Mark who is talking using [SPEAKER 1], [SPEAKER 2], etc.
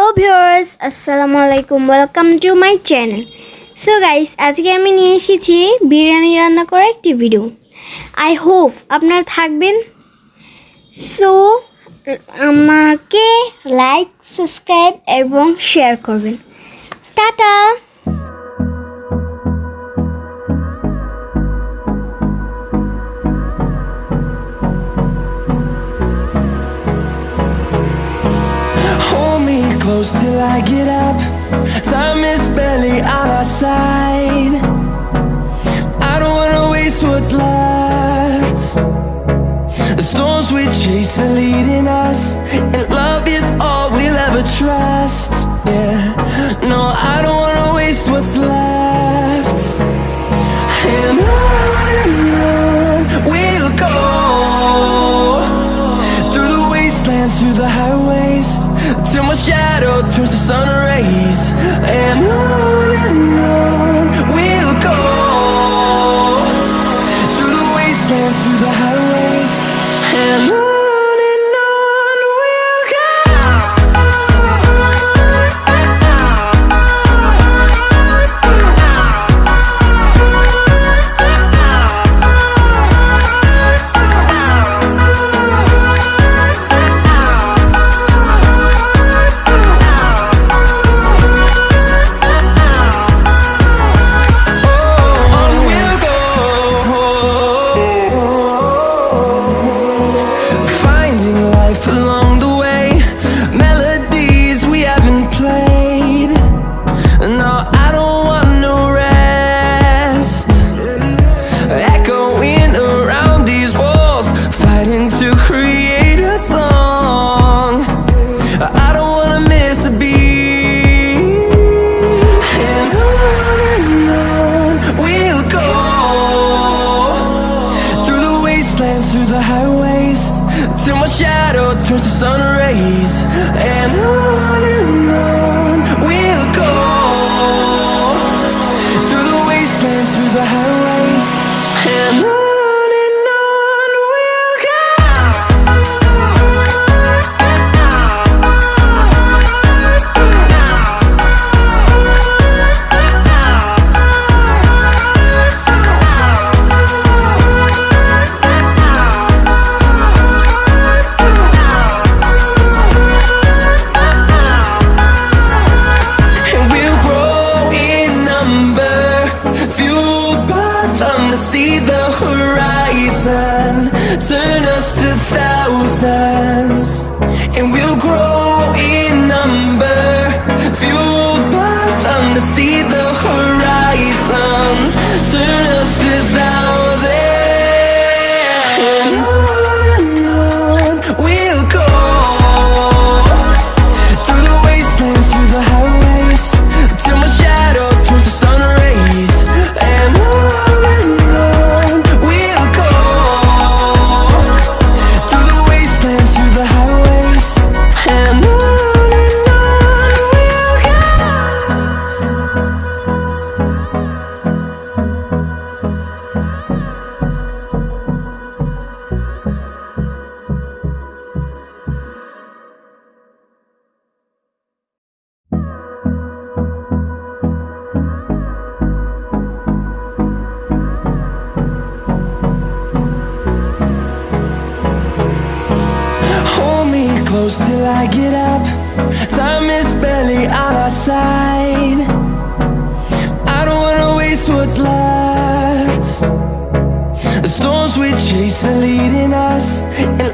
[SPEAKER 1] Hello viewers, Assalamualaikum. Welcome to my channel. So guys, আজকে আমি নিয়ে এসেছি বিরিয়ানি রান্না করার একটি ভিডিও। I hope আপনারা থাকবেন। So আমাকে লাইক, সাবস্ক্রাইব এবং শেয়ার করবেন। Tata.
[SPEAKER 2] Close till I get up. Time is barely on our side. I don't wanna waste what's left. The storms we chase are leading us, and love is all we'll ever trust. Yeah, no, I don't wanna waste what's left. And on we'll go, through the wastelands, through the highways, till my shadow turns to sun rays. And on we'll go, through the wastelands, through the highways. And on we'll go. Along the way, melodies we haven't played. No, I don't want no rest. Echoing around these walls, fighting to create a song. I don't wanna miss a beat. And on we'll go, through the wastelands, through the highways, till my shadow turns to sun rays. And on we'll go, through the wastelands, through the highways. And on we'll go. See the horizon, turn us to thousands, and we'll grow in number, fueled by them to see the horizon, turn us to thousands. And on we'll go, through the wastelands, through the highways, till my shadow turns to sun rays. And close till I get up. Time is barely on our side. I don't wanna waste what's left. The storms we chase are leading us, and